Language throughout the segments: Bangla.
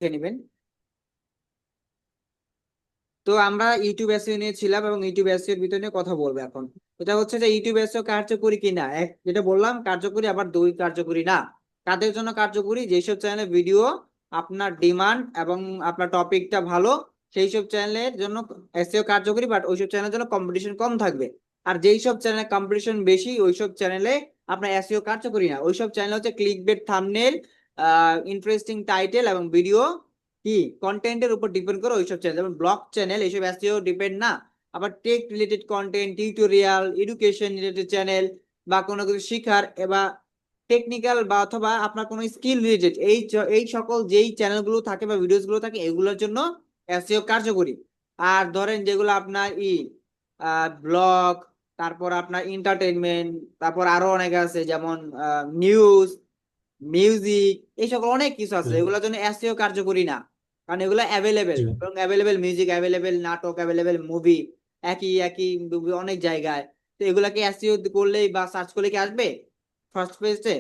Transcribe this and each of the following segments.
নেবেন। তো আমরা ইউটিউব এসইও নিয়ে ছিলাম এবং ইউটিউব এসইও এর ভিতরে নিয়ে কথা বলবো এখন। এটা হচ্ছে যে ইউটিউব এসইও কার্যকরী কিনা, এক যেটা বললাম কার্যকরী, আবার দুই কার্যকরী না। কাদের জন্য কার্যকরী? যেসব চ্যানেলে ভিডিও আপনার ডিমান্ড এবং আপনার টপিকটা ভালো, সেই সব চ্যানেলের জন্য এসইও কার্যকরী, বাট ওইসব চ্যানেলের জন্য কম্পিটিশন কম থাকবে। আর যেই সব চ্যানেলে কম্পিটিশন বেশি ওইসব চ্যানেলে আপনার এসইও কার্যকরী না। ওইসব চ্যানেল হচ্ছে click bait, thumbnail, interesting title এবং ভিডিও কি কন্টেন্টের উপর ডিপেন্ড করে ওইসব চ্যানেল। যেমন ব্লগ চ্যানেল এইসব এসইও ডিপেন্ড না। আবার tech related content, tutorial, education related channel, বা কোনো কিছু শিখার এবার টেকনিক্যাল বা অথবা আপনার কোনো স্কিল রিলেটেড, এই সকল যেই চ্যানেলগুলো থাকে বা ভিডিওস গুলো থাকে এগুলোর জন্য এসইও কার্যকরী। আর ধরেন যেগুলো আপনার ব্লগ, তারপর আপনার এন্টারটেইনমেন্ট, তারপর আরো অনেক আছে যেমন নিউজ, মিউজিক, এই সকল অনেক কিছু আছে জি এগুলোর জন্য এসইও কার্যকরী না। কারণ এগুলো অ্যাভেলেবেল, জি এবং অ্যাভেলেবেল মিউজিক, অ্যাভেলেবেল নাটক, অ্যাভেলেবেল মুভি, একই একই movie অনেক জায়গায়। তো এগুলাকে এসইও করলেই বা সার্চ করলে কি আসবে ফার্স্ট পেজে?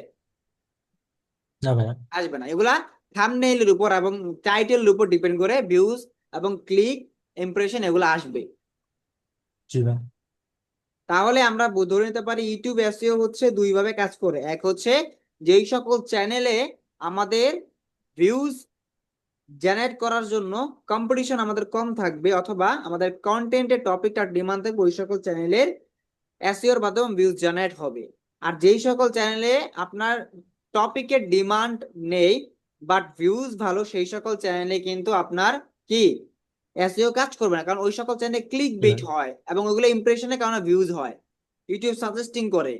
না ভাইয়া। আসবে না। এগুলা থাম্বনেইলের উপর এবং টাইটেলের উপর ডিপেন্ড করে ভিউজ এবং ক্লিক, ইমপ্রেশন এগুলো আসবে। জি ভাই। তাহলে আমরা ধরে নিতে পারি ইউটিউব এসইও হচ্ছে দুই ভাবে কাজ করে। এক হচ্ছে যেই সকল চ্যানেলে আমাদের ভিউজ জেনারেট করার জন্য কম্পিটিশন আমাদের কম থাকবে, অথবা আমাদের কন্টেন্টের টপিকটা ডিমান্ড থাকবে, ওই সকল চ্যানেলের এসইওর মাধ্যমে ভিউজ জেনারেট হবে। আর যেই সকল চ্যানেলে আপনার টপিকের ডিমান্ড নেই বাট ভিউজ ভালো, সেই সকল চ্যানেলে কিন্তু আপনার কি এসইও কাজ করবে না। কারণ ওই সকল চ্যানেলে ক্লিক জি বেট ভাই। হয় এবং ওইগুলো ইমপ্রেশনের কারণে ভিউজ হয়, ইউটিউব সাজেস্টিং করে।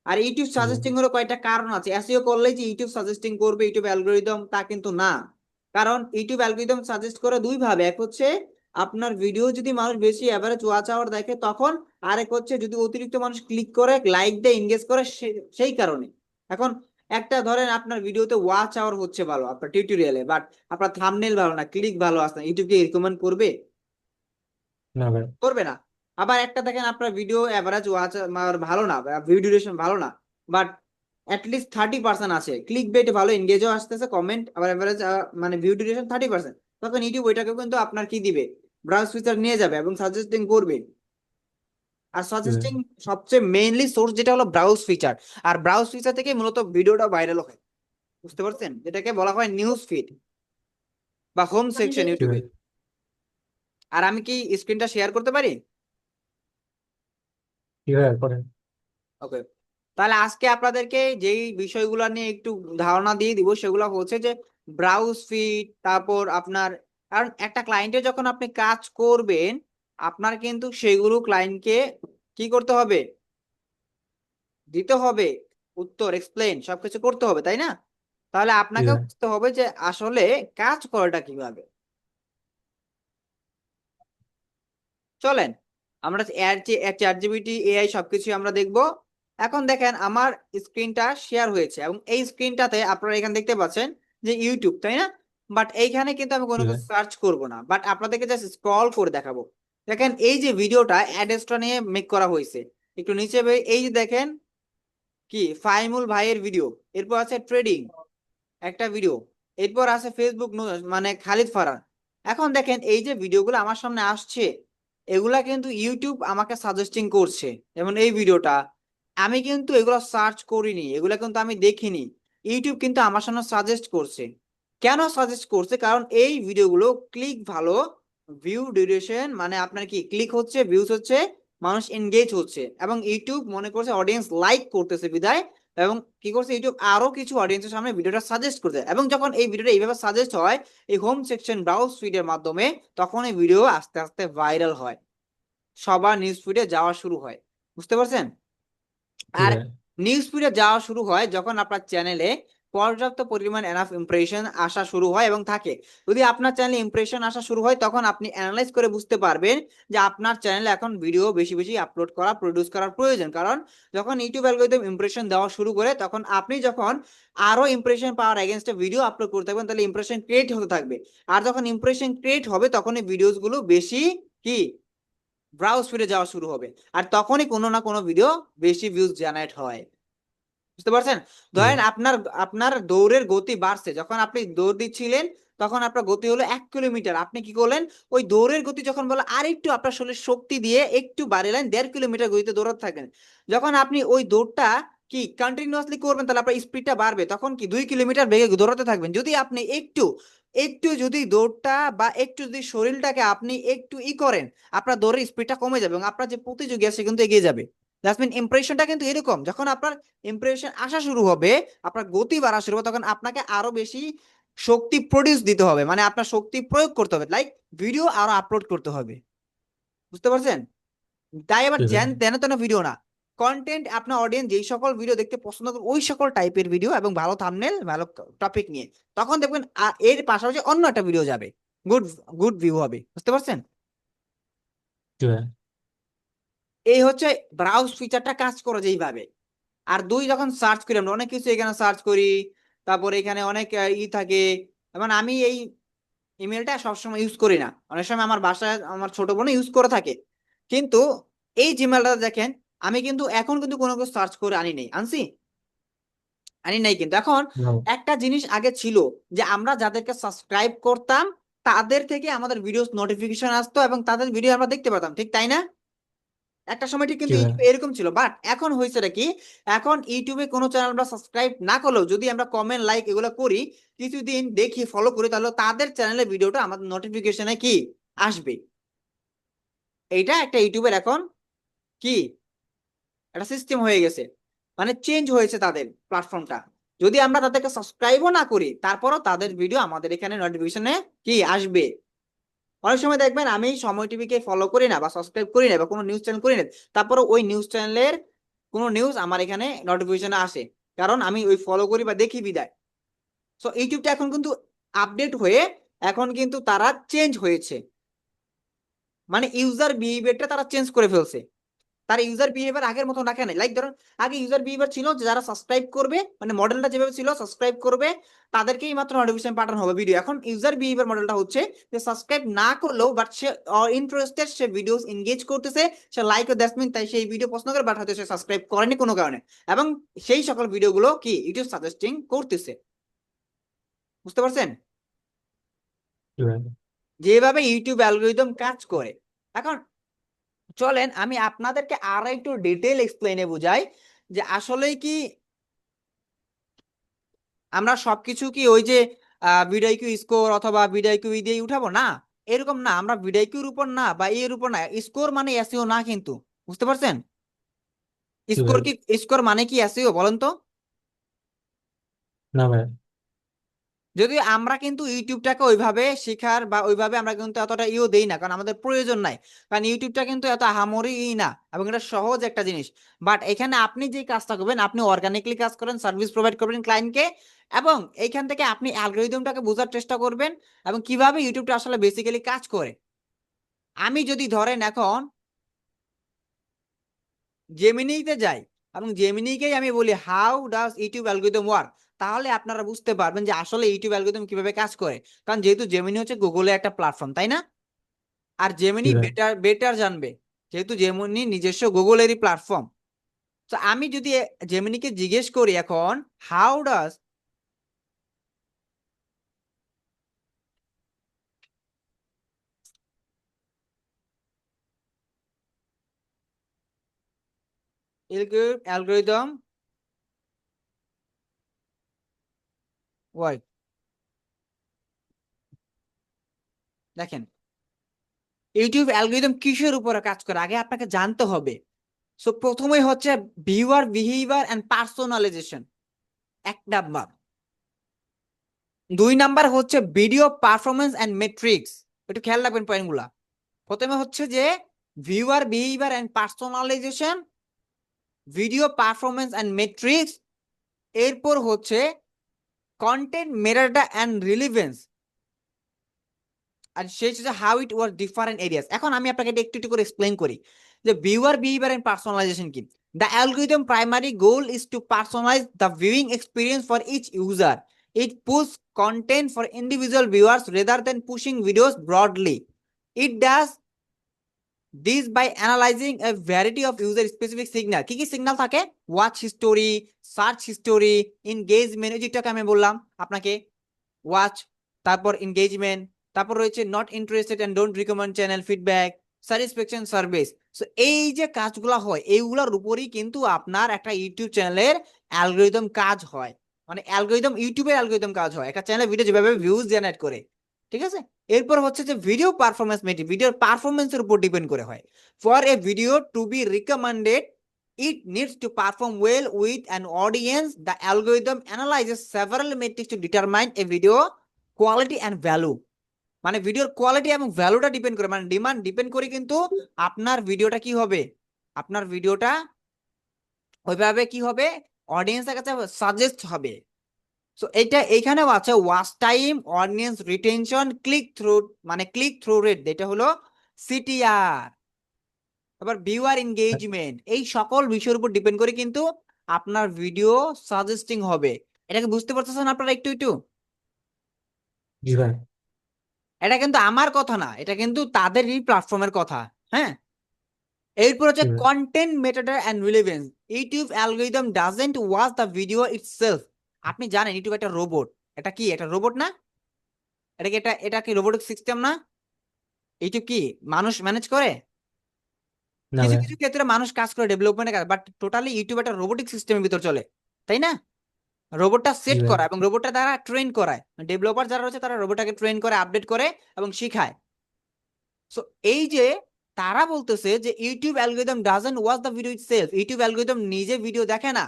আর ইউটিউব জি সাজেস্টিং এর কয়েকটা কারণ আছে। এসইও করলেই যে ইউটিউব সাজেস্টিং করবে, ইউটিউব অ্যালগোরিদম, তা কিন্তু না। কারণ ইউটিউব অ্যালগোরিদম সাজেস্ট করে দুই ভাবে, এক হচ্ছে আপনার ভিডিও যদি মানুষ বেশি এভারেজ ওয়াচ আওয়ার দেখে তখন, আরেক হচ্ছে যদি অতিরিক্ত মানুষ ক্লিক করে, লাইক দেয়, এনগেজ করে, সেই কারণে। এখন একটা ধরেন আপনার ভিডিওতে ওয়াচ আওয়ার হচ্ছে ভালো আপনার টিউটোরিয়ালে, বাট আপনার থাম্বনেল ভালো না, ক্লিক ভালো আসে না, ইউটিউব কি রিকমেন্ড করবে? না ভাই। করবে না। আবার একটা দেখেন আপনার ভিডিও এভারেজ ওয়াচ ভালো না, ভিডিও ডিউরেশন ভালো না, বাট অ্যাটলিস্ট 30% আছে, ক্লিক বেট ভালো, এনগেজও আসতেছে, কমেন্ট, আবার এভারেজ মানে ভিউ ডিউরেশন 30%, তখন ইউটিউব ওইটাকে কিন্তু আপনার কি দিবে, ব্রাউজ ফিচার নিয়ে যাবে এবং সাজেস্টিং করবে। আর জি ভাই। সাজেস্টিং সবচেয়ে মেইনলি সোর্স যেটা হলো ব্রাউজ ফিচার। আর ব্রাউজ ফিচার থেকে মূলত ভিডিওটা ভাইরাল হয়, বুঝতে পারছেন? যেটাকে বলা হয় নিউজ ফিড বা হোম সেকশন জি ইউটিউবে। ভাই। আর আমি কি স্ক্রিনটা শেয়ার করতে পারি? কি ভাইয়া করেন। ওকে। তাহলে আজকে আপনাদেরকে যেই বিষয়গুলো নিয়ে একটু ধারণা দিয়ে দিব সেগুলো হচ্ছে যে ব্রাউজ ফিড, তারপর আপনার, কারণ একটা ক্লায়েন্টে যখন আপনি কাজ করবেন আপনার কিন্তু সেগুলো ক্লায়েন্টকে কি করতে হবে, দিতে হবে, উত্তর, এক্সপ্লেন সবকিছু করতে হবে, তাই না? তাহলে জি আপনাকেও ভাই। বুঝতে হবে যে আসলে কাজ করাটা কিভাবে। চলেন আমরা চ্যাট জিপিটি, এআই সবকিছু আমরা দেখব। এখন দেখেন আমার স্ক্রিনটা শেয়ার হয়েছে এবং এই স্ক্রিনটাতে আপনারা এখানে দেখতে পাচ্ছেন যে ইউটিউব, তাই না? বাট এইখানে কিন্তু আমি জি কোনো ভাই। কিছু সার্চ করব না, বাট আপনাদেরকে জাস্ট স্ক্রল করে দেখাবো। দেখেন এই যে ভিডিওটা অ্যাড্রেসটা নিয়ে মেক করা হয়েছে, একটু নিচে এই যে দেখেন কি ফাইমুল ভাইয়ের ভিডিও, এরপর আছে ট্রেডিং একটা ভিডিও, এরপর আছে ফেসবুক মানে খালিদ ফারহান। এখন দেখেন এই যে ভিডিওগুলো আমার সামনে আসছে এগুলা কিন্তু ইউটিউব আমাকে সাজেস্টিং করছে। যেমন এই ভিডিওটা আমি কিন্তু এগুলো সার্চ করিনি, এগুলা কিন্তু আমি দেখিনি, ইউটিউব কিন্তু আমার সামনে সাজেস্ট করছে। কেন সাজেস্ট করছে? কারণ এই ভিডিওগুলো ক্লিক ভালো, ভিউ ডিউরেশন মানে আপনার কি ক্লিক হচ্ছে, ভিউজ হচ্ছে, মানুষ এনগেজ হচ্ছে, এবং ইউটিউব মনে করছে অডিয়েন্স লাইক করতেছে বিদায়, এবং কি করছে ইউটিউব আরো কিছু অডিয়েন্সের সামনে ভিডিওটা সাজেস্ট করতে। এবং যখন এই ভিডিওটা এইভাবে সাজেস্ট হয় এই হোম সেকশন ব্রাউজ ফিডের মাধ্যমে, তখন এই ভিডিও আস্তে আস্তে ভাইরাল হয়, সবার নিউজ ফিডে যাওয়া শুরু হয়, বুঝতে পারছেন? জি আর ভাই। নিউজ ফিডে যাওয়া শুরু হয় যখন আপনার চ্যানেলে পর্যাপ্ত পরিমাণ এনাফ ইমপ্রেশন আসা শুরু হয় এবং থাকে। যদি আপনার চ্যানেলে ইমপ্রেশন আসা শুরু হয় তখন আপনি অ্যানালাইজ করে বুঝতে পারবেন যে আপনার চ্যানেলে এখন ভিডিও বেশি বেশি আপলোড করা, প্রডিউস করার প্রয়োজন। কারণ যখন ইউটিউব অ্যালগরিদম ইমপ্রেশন দেওয়া শুরু করে তখন আপনি যখন আরো ইমপ্রেশন পাওয়ার এগেনস্টে ভিডিও আপলোড করতে থাকবেন তাহলে ইমপ্রেশন ক্রিয়েট হতে থাকবে। আর যখন ইমপ্রেশন ক্রিয়েট হবে তখন এই ভিডিওস গুলো বেশি কি ব্রাউজ ফিরে যাওয়া শুরু হবে, আর তখনই কোনো না কোনো ভিডিও বেশি ভিউজ জেনারেট হয়, বুঝতে পারছেন? জি ধরেন ভাই। আপনার আপনার দৌড়ের গতি বাড়ছে, যখন আপনি দৌড় দিচ্ছিলেন তখন আপনার গতি হলো 1 কিলোমিটার। আপনি কি করলেন, ওই দৌড়ের গতি যখন বলে আর একটু আপনার শরীরের শক্তি দিয়ে একটু বাড়ালেন, 1.5 কিলোমিটার গতিতে দৌড়াতে থাকেন। যখন আপনি ওই দৌড়টা কি কন্টিনিউয়াসলি করবেন, তাহলে আপনার স্পিডটা বাড়বে, তখন কি 2 কিলোমিটার বেগে দৌড়াতে থাকবেন। যদি আপনি একটু একটু যদি দৌড়টা বা একটু যদি শরীরটাকে আপনি একটু করেন, আপনার দৌড়ের স্পিডটা কমে যাবে এবং আপনার যে প্রতিযোগী আছে সে কিন্তু এগিয়ে যাবে। দ্যাটস মিন ইমপ্রেশনটা কিন্তু এরকম, যখন আপনার ইমপ্রেশন আসা শুরু হবে, আপনার গতি বাড়া শুরু হবে, তখন আপনাকে আরো বেশি শক্তি প্রডিউস দিতে হবে, মানে আপনার শক্তি প্রয়োগ করতে হবে, লাইক ভিডিও আরো আপলোড করতে হবে। বুঝতে পারছেন? তাই আবার জি ভাই, তেন তেন ভিডিও না, কন্টেন্ট আপনার অডিয়েন্স যেই সকল ভিডিও দেখতে পছন্দ করে ওই সকল টাইপের ভিডিও এবং ভালো থাম্বনেল ভালো টপিক নিয়ে, তখন দেখবেন এর পাশাপাশি অন্য একটা ভিডিও যাবে, গুড গুড ভিউ হবে। বুঝতে পারছেন? জি ভাই, এই হচ্ছে ব্রাউজ ফিচারটা কাজ করে যেইভাবে। আর দুই, যখন সার্চ করি আমরা অনেক কিছু এখানে সার্চ করি, তারপরে এখানে অনেক থাকে, এবং আমি এই ইমেলটা সবসময় ইউজ করি না, অনেক সময় আমার বাসায় আমার ছোট বোন ইউজ করে থাকে, কিন্তু এই জিমেলটা দেখেন, আমি কিন্তু এখন কিন্তু কোনো কিছু সার্চ করে আনি নেই, আনি নাই কিন্তু এখন না, একটা জিনিস আগে ছিল, যে আমরা যাদেরকে সাবস্ক্রাইব করতাম তাদের থেকে আমাদের ভিডিও নোটিফিকেশন আসতো এবং তাদের ভিডিও আমরা দেখতে পেতাম, ঠিক তাই না? একটা সময় ঠিক জি কিন্তু ভাই, ইউটিউবে এরকম ছিল, বাট এখন হয়েছে কি, এখন ইউটিউবে কোনো চ্যানেল আমরা সাবস্ক্রাইব না করলেও যদি আমরা কমেন্ট লাইক এগুলো করি, কিছুদিন দেখি ফলো করি, তাহলে তাদের চ্যানেলের ভিডিওটা আমাদের নোটিফিকেশনে কি আসবে। এইটা একটা ইউটিউবের এখন কি একটা সিস্টেম হয়ে গেছে, মানে চেঞ্জ হয়েছে তাদের প্ল্যাটফর্মটা। যদি আমরা তাদেরকে সাবস্ক্রাইবও না করি, তারপরও তাদের ভিডিও আমাদের এখানে নোটিফিকেশনে কি আসবে। অনেক সময় দেখবেন আমি সময় টিভিকে ফলো করি না বা সাবস্ক্রাইব করি না বা কোনো নিউজ চ্যানেল করি না, তারপরে ওই নিউজ চ্যানেলের কোনো নিউজ আমার এখানে নোটিফিকেশনে আসে, কারণ আমি ওই ফলো করি বা দেখি বিদায়। সো ইউটিউবটা এখন কিন্তু আপডেট হয়ে এখন কিন্তু তারা চেঞ্জ হয়েছে, মানে ইউজার বিহেভিয়ারটা তারা চেঞ্জ করে ফেলছে। তার ইউজার বিহেভিয়ার আগের মতো রাখে নাই, লাইক ধরুন আগে ইউজার বিহেভিয়ার ছিল যে যারা সাবস্ক্রাইব করবে, মানে মডেলটা যেভাবে ছিল সাবস্ক্রাইব করবে তাদেরকেই মাত্র নোটিফিকেশন পাঠানো হবে ভিডিও। এখন ইউজার বিহেভিয়ার মডেলটা হচ্ছে যে সাবস্ক্রাইব না করলেও but say interested, say videos engage করতেছে, সে লাইক ও দ্যাটস মিন তাই সেই ভিডিও পছন্দ করে, বাট হয়তো সে সাবস্ক্রাইব করেনি কোনো কারণে, এবং সেই সকল ভিডিওগুলো কি ইউটিউব সাজেস্টিং করতেছে। বুঝতে পারছেন জি ভাই, যেভাবে ইউটিউব অ্যালগরিদম কাজ করে? এখন চলেন আমি আপনাদেরকে আরো একটু ডিটেল এক্সপ্লেনে বুঝাই, যে আসলে কি আমরা সবকিছু কি ওই যে ভিডিওকিউ স্কোর অথবা ভিডিওকিউ দিয়ে উঠাবো না, এরকম না, আমরা ভিডিওকিউর উপর না বা এর উপর না, স্কোর মানে এসইও না কিন্তু। বুঝতে পারছেন? জি স্কোর ভাই, কি, স্কোর মানে কি এসইও বলেন তো? না ভাই, যদি আমরা কিন্তু ইউটিউবটাকে ওইভাবে শেখার বা ওইভাবে আমরা কিন্তু এতটা দেই না, কারণ আমাদের প্রয়োজন নাই, কারণ ইউটিউবটা কিন্তু এত আহামরি না, এবং এটা সহজ একটা জিনিস। বাট এখানে আপনি যে কাজটা করবেন, আপনি অর্গানিকলি কাজ করেন, সার্ভিস প্রোভাইড করবেন ক্লায়েন্টকে, এবং এইখান থেকে আপনি অ্যালগরিদমটাকে বোঝার চেষ্টা করবেন এবং কিভাবে ইউটিউবটা আসলে বেসিক্যালি কাজ করে। আমি যদি ধরেন এখন জেমিনিতে যাই এবং জেমিনিকেই আমি বলি how does YouTube algorithm work, তাহলে আপনারা বুঝতে পারবেন যে আসলে ইউটিউব অ্যালগরিদম কিভাবে কাজ করে। কারণ যেহেতু জেমিনি হচ্ছে গুগলের একটা প্ল্যাটফর্ম, তাই না? আর জি জেমিনি ভাই, বেটার বেটার জানবে, যেহেতু জেমিনি নিজস্ব গুগলেরই প্ল্যাটফর্ম। তো আমি যদি জেমিনিকে জিজ্ঞেস করি এখন হাউ ডাজ অ্যালগরিদম ওয়ার্ক, দেখেন ইউটিউব অ্যালগরিদম কিসের উপরে কাজ করে আগে আপনাকে জানতে হবে। সো প্রথমেই হচ্ছে viewer behaviour and personalisation, 1 number. 2 number হচ্ছে ভিডিও পারফরমেন্স এন্ড মেট্রিক্স, একটু খেয়াল রাখবেন পয়েন্টগুলা। প্রথমে হচ্ছে যে viewer behaviour and personalisation, video performance and metrics, এরপর হচ্ছে কন্টেন্ট মেটাডাটা এন্ড রিলেভেন্স, আর শেষ হচ্ছে how it work different areas. এখন আমি আপনাকে এটা একটু একটু করে এক্সপ্লেন করি যে ভিউয়ার বিহেভিয়ার এন্ড পার্সোনালাইজেশন কি। The algorithm primary goal is to personalize the viewing experience for each user. It pulls content for individual viewers rather than pushing videos broadly. It does this by analyzing a variety of user specific signal. কি কি সিগন্যাল থাকে? Watch history, search history, engagement, যেটাকে আমি বললাম আপনাকে, ওয়াচ তারপর এনগেজমেন্ট, তারপর রয়েছে not interested and don't recommend channel, feedback, satisfaction service. So এই যে কাজগুলো হয় এইগুলোর উপরই কিন্তু আপনার একটা ইউটিউব চ্যানেলের অ্যালগরিদম কাজ হয়, মানে অ্যালগরিদম, ইউটিউবের অ্যালগরিদম কাজ হয় একটা চ্যানেলে ভিডিও যেভাবে ভিউজ জেনারেট করে, ঠিক আছে। এরপর হচ্ছে যে ভিডিও পারফরমেন্স মেট্রিক, ভিডিওর পারফরমেন্সের উপর ডিপেন্ড করে হয়। For a video to be recommended it needs to perform well with an audience. The algorithm analyzes several metrics to determine a video quality and value. মানে ভিডিওর কোয়ালিটি এবং ভ্যালুটা ডিপেন্ড করে, মানে ডিমান্ড ডিপেন্ড করে কিন্তু আপনার ভিডিওটা কি হবে, আপনার ভিডিওটা ওইভাবে কি হবে, অডিয়েন্সের কাছে সাজেস্ট হবে। সো এইখানেও আছে watch time, audience retention, click through, মানে ক্লিক থ্রু রেট, যেটা হলো সিটিআর, আবার ভিউয়ার এনগেজমেন্ট, এই সকল বিষয়ের উপর ডিপেন্ড করে কিন্তু আপনার ভিডিও সাজেস্টিং হবে। এটাকে বুঝতে পারতেছেন আপনারা একটু একটু? জি ভাই। এটা কিন্তু আমার কথা না, এটা কিন্তু তাদেরই প্ল্যাটফর্মের কথা। হ্যাঁ, এরপর হচ্ছে জি ভাই। Content metadata and relevance. YouTube algorithm doesn't watch the video itself. আপনি জানেন ইউটিউব একটা রোবট, এটা কি একটা রোবট না? এটা কি রোবোটিক সিস্টেম না? ইউটিউব কি মানুষ ম্যানেজ করে? না কিছু ভাই। কিছু ক্ষেত্রে মানুষ কাজ করে, ডেভেলপমেন্টের কাজ, বাট টোটালি ইউটিউব একটা রোবোটিক সিস্টেমের ভিতর চলে, তাই না? রোবটটা জি সেট ভাই। করা এবং রোবটটা দ্বারা ট্রেন করায়, ডেভেলপার যারা রয়েছে তারা রোবটটাকে ট্রেন করে, আপডেট করে এবং শিখায়। সো এই যে তারা বলতেছে যে YouTube algorithm doesn't watch the video itself, YouTube algorithm নিজে ভিডিও দেখে না,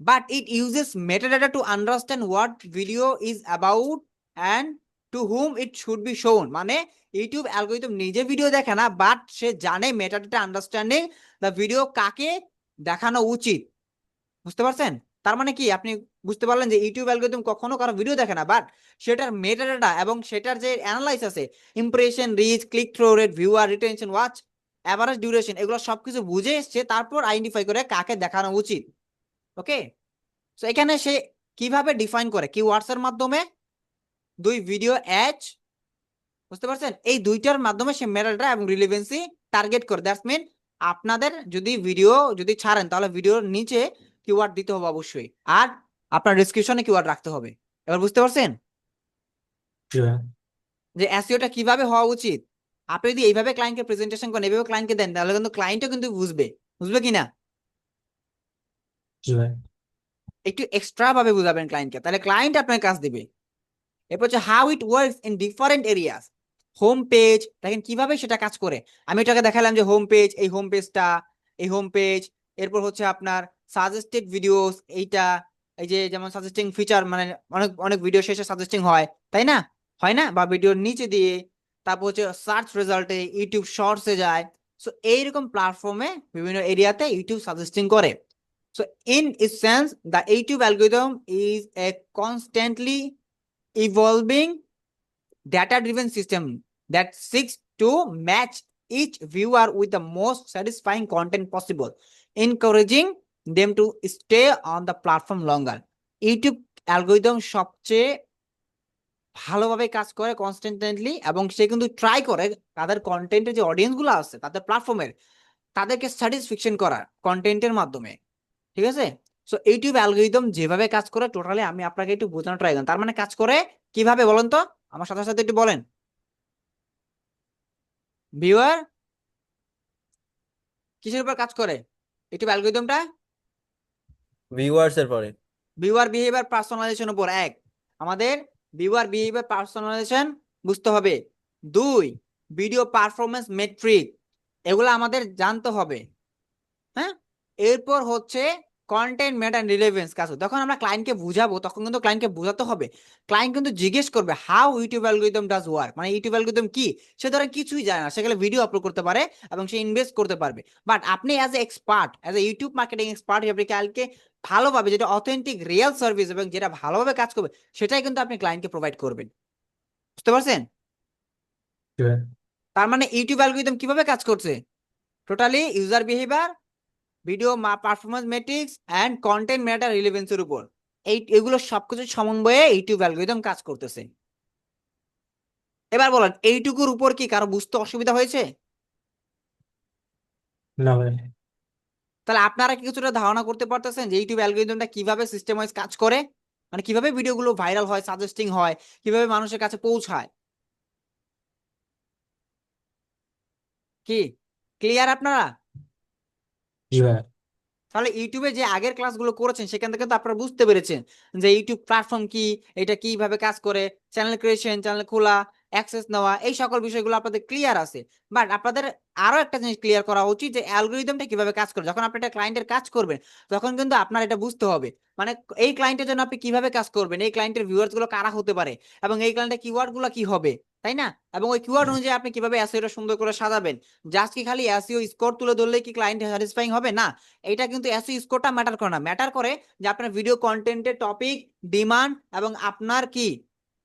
but it uses metadata to understand what video is about and to whom it should be shown। মানে ইউটিউব অ্যালগরিদম নিজে ভিডিও দেখে না, বাট সে জানে মেটাডাটা আন্ডারস্ট্যান্ডিং দ্য ভিডিও কাকে দেখানো উচিত। বুঝতে পারছেন? তার মানে কি আপনি বুঝতে পারলেন যে ইউটিউব অ্যালগরিদম কখনো কারো ভিডিও দেখে না, বাট সেটার মেটাডাটা এবং সেটার যে অ্যানালাইস আছে, impression, reach, click through rate, viewer retention, watch average duration, এগুলো সবকিছু বুঝে এসছে, তারপর আইডেন্টিফাই করে কাকে দেখানো উচিত। ওকে, সো এখানে সে কিভাবে ডিফাইন করে, কিওয়ার্ডস এর মাধ্যমে, দুই ভিডিও অ্যাজ, বুঝতে পারছেন, এই দুইটার মাধ্যমে সে মেটাডাটা এবং রিলেভেন্সি টার্গেট করে। দ্যাটস মিন আপনাদের যদি ভিডিও যদি ছাড়েন তাহলে ভিডিওর নিচে কিওয়ার্ড দিতে হবে অবশ্যই, আর আপনার ডেসক্রিপশনে কিওয়ার্ড রাখতে হবে। এবার বুঝতে পারছেন জি ভাই। যে এসইওটা কিভাবে হওয়া উচিত? আপনি যদি এইভাবে ক্লায়েন্টকে প্রেজেন্টেশন করেন, এইভাবে ক্লায়েন্টকে দেন, তাহলে কিন্তু ক্লায়েন্টও কিন্তু বুঝবে, বুঝবে কিনা? জি ভাই। একটু এক্সট্রা ভাবে বুঝাবেন ক্লায়েন্টকে, তাহলে ক্লায়েন্ট আপনার কাজ দিবে। এরপর হচ্ছে how it works in different areas. Home page দেখেন কিভাবে সেটা কাজ করে। আমি এটাকে দেখালাম যে হোম পেজ, এই হোম পেজটা, এই হোম পেজ। এরপর হচ্ছে আপনার সাজেস্টেড ভিডিওস, এইটা, এই যে যেমন সাজেস্টিং ফিচার, মানে অনেক অনেক ভিডিও শেষে সাজেস্টিং হয়, তাই না? হয় না? বা ভিডিওর নিচে দিয়ে, তারপর হচ্ছে সার্চ রেজাল্টে, ইউটিউব শর্টসে যায়। সো এইরকম প্ল্যাটফর্মে বিভিন্ন এরিয়াতে ইউটিউব সাজেস্টিং করে। So in essence the YouTube algorithm is a constantly evolving data driven system that seeks to match each viewer with the most satisfying content possible, encouraging them to stay on the platform longer। YouTube algorithm সবচেয়ে ভালোভাবে কাজ করে কনস্ট্যান্টলি, এবং সে কিন্তু ট্রাই করে তাদের কন্টেন্টের যে অডিয়েন্স গুলো আছে তাদের প্ল্যাটফর্মের, তাদেরকে স্যাটিসফ্যাকশন করার কন্টেন্টের মাধ্যমে, ঠিক আছে। সো ইউটিউব অ্যালগরিদম যেভাবে কাজ করে টোটালি আমি আপনাকে একটু বোঝানোর ট্রাই করেন, তার মানে কাজ করে কিভাবে বলেন তো, আমার সাথে সাথে একটু বলেন। ভিউয়ার কিসের উপর কাজ করে ইউটিউব অ্যালগরিদমটা? ভিউয়ার্স এর পরে ভিউয়ার বিহেভিয়ার পার্সোনালাইজেশন উপর, এক, আমাদের ভিউয়ার বিহেভিয়ার পার্সোনালাইজেশন বুঝতে হবে। দুই, ভিডিও পারফরমেন্স মেট্রিক, এগুলো আমাদের জানতে হবে। হ্যাঁ, এরপর হচ্ছে কন্টেন্ট ম্যাটার রিলেভেন্স কাজ। যখন আমরা ক্লায়েন্টকে বুঝাবো তখন কিন্তু ক্লায়েন্টকে বোঝাতে হবে, ক্লায়েন্ট কিন্তু জিজ্ঞেস করবে how YouTube algorithm does work, মানে ইউটিউব অ্যালগরিদম কি, সে ধরে কিছুই জানে না, সেখানে ভিডিও আপলোড করতে পারে এবং সে ইনভেস্ট করতে পারবে। বাট আপনি as a expert, as a YouTube marketing expert, আপনি ক্লায়েন্টকে ভালোভাবে, যেটা অথেন্টিক রিয়েল সার্ভিস এবং যেটা ভালোভাবে কাজ করবে, সেটাই কিন্তু আপনি ক্লায়েন্টকে প্রোভাইড করবেন। বুঝতে পারছেন? জি ভাই। তার মানে ইউটিউব অ্যালগরিদম কিভাবে কাজ করছে, totally user behaviour, video performance metrics and content matter রিলেভেন্সের উপর, এগুলো সবকিছু সমন্বয়ে ইউটিউব অ্যালগরিদম কাজ করতেছে। এবার বলেন এইটুকুর উপর কি কারো বুঝতে অসুবিধা হয়েছে? না ভাই। তাহলে আপনারা কি কিছুটা ধারণা করতে পারতেছেন যে ইউটিউব অ্যালগরিদমটা কিভাবে সিস্টেম ওয়াইজ কাজ করে? মানে কিভাবে ভিডিওগুলো ভাইরাল হয়, সাজেস্টিং হয়, কিভাবে মানুষের কাছে পৌঁছায়। কি ক্লিয়ার আপনারা? জি ভাইয়া। তাহলে ইউটিউবে যে আগের ক্লাসগুলো করেছেন সেখান থেকে তো আপনারা বুঝতে পেরেছেন যে ইউটিউব প্ল্যাটফর্ম কি, এটা কিভাবে কাজ করে, চ্যানেল ক্রিয়েশন, চ্যানেল খোলা, অ্যাক্সেস নেওয়া, এই সকল বিষয়গুলো আপনাদের ক্লিয়ার আছে। বাট আপনাদের আরো একটা জিনিস ক্লিয়ার করা উচিত যে অ্যালগোরিদমটা কিভাবে কাজ করে। যখন আপনি একটা ক্লায়েন্টের কাজ করবেন তখন কিন্তু আপনার এটা বুঝতে হবে, মানে এই ক্লায়েন্টের জন্য আপনি কিভাবে কাজ করবেন, এই ক্লায়েন্টের ভিউয়ার্স গুলো কারা হতে পারে, এবং এই ক্লায়েন্টের কিওয়ার্ড গুলো কি হবে, তাই না? এবং ওই কিওয়ার্ড অনুযায়ী আপনি কিভাবে এসইওটা সুন্দর করে সাজাবেন। জাস্ট কি খালি এসইও স্কোর তুলে ধরলেই কি ক্লায়েন্ট স্যাটিসফাইং হবে? না, এটা কিন্তু এসইও স্কোরটা ম্যাটার করে না। ম্যাটার করে যে আপনার ভিডিও কন্টেন্টের টপিক, ডিমান্ড এবং আপনার কি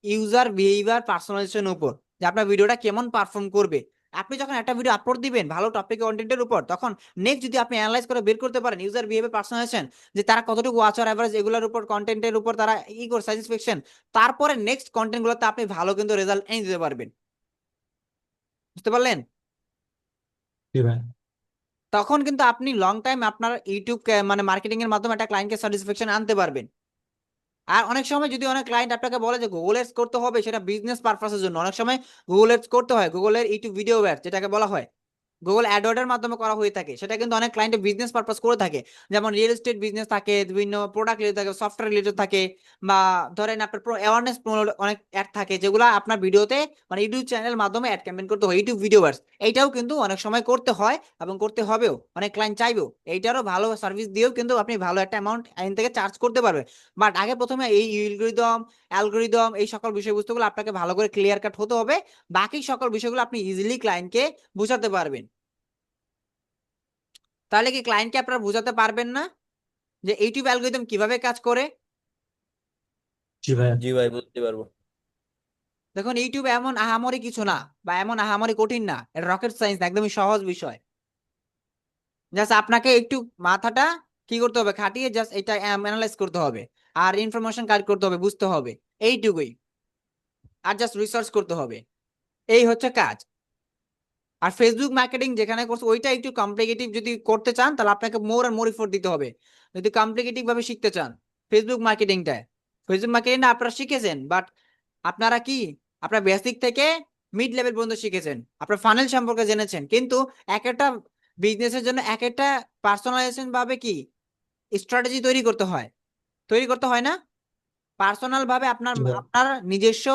ইউজার বিহেভিয়ার পার্সোনালাইজেশন উপর, যে আপনার ভিডিওটা কেমন পারফর্ম করবে। আপনি যখন একটা ভিডিও আপলোড দিবেন ভালো টপিক কন্টেন্টের উপর, তখন নেক্সট যদি আপনি অ্যানালাইজ করে বের করতে পারেন ইউজার বিহেভিয়ার পার্সোনালাইজেশন, যে তারা কতটুকু ওয়াচার এভারেজ এগুলোর উপর, কন্টেন্টের উপর তারা করে স্যাটিসফ্যাকশন, তারপরে নেক্সট কন্টেন্ট গুলোতে আপনি ভালো কিন্তু রেজাল্ট এনে দিতে পারবেন। বুঝতে পারলেন? জি ভাইয়া। তখন কিন্তু আপনি লং টাইম আপনার ইউটিউব মানে মার্কেটিং এর মাধ্যমে একটা ক্লায়েন্টকে স্যাটিসফ্যাকশন আনতে পারবেন। আর অনেক সময় যদি অনেক ক্লায়েন্ট আপনাকে বলে যে গুগল এডস করতে হবে, সেটা বিজনেস পারপাসের জন্য, অনেক সময় গুগল এডস করতে হয়, গুগলের ইউটিউব ভিডিও অ্যাড যেটাকে বলা হয়, গুগল অ্যাডওয়ার্ডের মাধ্যমে করা হয়ে থাকে, সেটা কিন্তু অনেক ক্লায়েন্টের বিজনেস পারপাস করে থাকে। যেমন রিয়েল এস্টেট বিজনেস থাকে, বিভিন্ন প্রোডাক্ট রিলেটেড থাকে, সফটওয়্যার রিলেটেড থাকে, বা ধরেন আপনার অ্যাওয়ারনেস অনেক অ্যাড থাকে যেগুলো আপনার ভিডিওতে মানে ইউটিউব চ্যানেলের মাধ্যমে অ্যাড ক্যাম্পেইন করতে হয়, ইউটিউব ভিডিওয়ার্স। এইটাও কিন্তু অনেক সময় করতে হয় এবং করতে হবেও, অনেক ক্লায়েন্ট চাইবেও। এইটারও ভালো সার্ভিস দিয়েও কিন্তু আপনি ভালো একটা অ্যামাউন্ট আইন থেকে চার্জ করতে পারবেন। বাট আগে প্রথমে এই অ্যালগোরিদম এই সকল বিষয়বস্তুগুলো আপনাকে ভালো করে ক্লিয়ার কাট হতে হবে। বাকি সকল বিষয়গুলো আপনি ইজিলি ক্লায়েন্টকে বোঝাতে পারবেন। তাহলে কি ক্লায়েন্টকে আপনারা বোঝাতে পারবেন না যে ইউটিউব অ্যালগরিদম কিভাবে কাজ করে? জি ভাইয়া। জি ভাই, বুঝতে পারবো। দেখুন, ইউটিউব এমন আহামরি কিছু না, বা এমন আহামরি কঠিন না, এটা রকেট সায়েন্স, একদমই সহজ বিষয়। জাস্ট আপনাকে একটু মাথাটা কি করতে হবে, খাটিয়ে জাস্ট এটা অ্যানালাইজ করতে হবে, আর ইনফরমেশন কালেক্ট করতে হবে, বুঝতে হবে, এইটুকুই। আর জাস্ট রিসার্চ করতে হবে, এই হচ্ছে কাজ। আর ফেসবুক মার্কেটিং যেখানে করছে ওইটা একটু কমপ্লিকেটিভ, যদি করতে চান তাহলে আপনাকে মোর আর মোর এফোর্ট দিতে হবে। যদি কমপ্লিকেটিভ ভাবে শিখতে চান ফেসবুক মার্কেটিংটা, ফেসবুক মার্কেটিংটা আপনারা শিখেছেন, বাট আপনারা কি আপনার বেসিক থেকে মিড লেভেল পর্যন্ত শিখেছেন, আপনার ফানেল সম্পর্কে জেনেছেন, কিন্তু এক একটা বিজনেসের জন্য এক একটা পার্সোনালাইজেশন ভাবে কি স্ট্র্যাটেজি তৈরি করতে হয় না? পার্সোনাল ভাবে আপনার জি ভাইয়া। আপনার নিজস্ব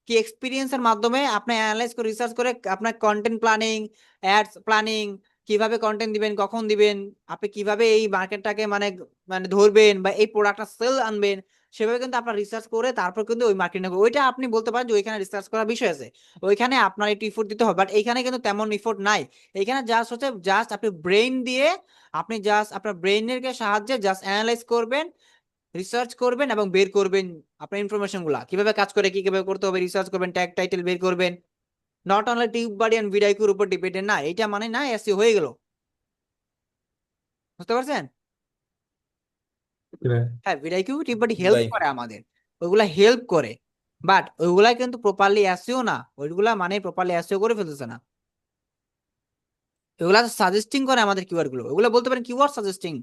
কি এক্সপিরিয়েন্সের মাধ্যমে আপনি অ্যানালাইজ করে রিসার্চ করে আপনার কন্টেন্ট প্ল্যানিং, অ্যাডস প্ল্যানিং, কিভাবে কন্টেন্ট দিবেন, কখন দিবেন, আপনি কিভাবে এই মার্কেটটাকে মানে মানে ধরবেন বা এই প্রোডাক্টটা সেল আনবেন, সেভাবে কিন্তু আপনার রিসার্চ করে তারপর কিন্তু ওই মার্কেটিং, ওইটা আপনি বলতে পারেন যে ওইখানে রিসার্চ করার বিষয় আছে, ওইখানে আপনার একটু ইফোর্ট দিতে হবে। বাট এইখানে কিন্তু তেমন ইফোর্ট নাই। এখানে জাস্ট হচ্ছে জাস্ট আপনি ব্রেইন দিয়ে, আপনি জাস্ট আপনার ব্রেইনের সাহায্যে জাস্ট অ্যানালাইজ করবেন, রিসার্চ করবেন এবং বের করবেন আপনার ইনফরমেশন গুলা কিভাবে কাজ করে, কি কিভাবে করতে হবে, রিসার্চ করবেন, ট্যাগ টাইটেল বের করবেন। নট অনলি টিউব বাডি এন্ড ভিডিওর উপর ডিপেন্ডেন্ট না, এটা মানে না এসইও হয়ে গেল। বুঝতে পারছেন? জি ভাইয়া। হ্যাঁ, ভিডিও টিউব বাডি জি হেল্প ভাই। করে আমাদের, ওইগুলা হেল্প করে, বাট ওইগুলা কিন্তু প্রপারলি এসইও না, ওইগুলা মানে প্রপারলি এসইও করে ফেলতেছে না। ওইগুলা সাজেস্টিং করে আমাদের কিওয়ার্ড গুলো, ওইগুলা বলতে পারেন কিওয়ার্ড সাজেস্টিং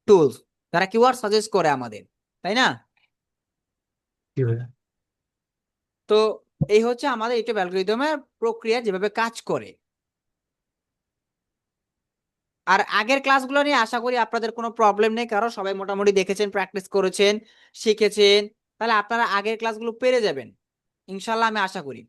টুলস, তারা কিওয়ার্ড সাজেস্ট করে আমাদের, তাই না? জি ভাইয়া। তো এই হচ্ছে আমাদের ইউটিউব অ্যালগরিদমের প্রক্রিয়া যেভাবে কাজ করে। আর আগের ক্লাসগুলো নিয়ে আশা করি আপনাদের কোনো প্রবলেম নেই, কারণ সবাই মোটামুটি দেখেছেন, প্র্যাকটিস করেছেন, শিখেছেন, তাহলে আপনারা আগের ক্লাসগুলো পেরে যাবেন ইনশাল্লাহ, আমি আশা করি।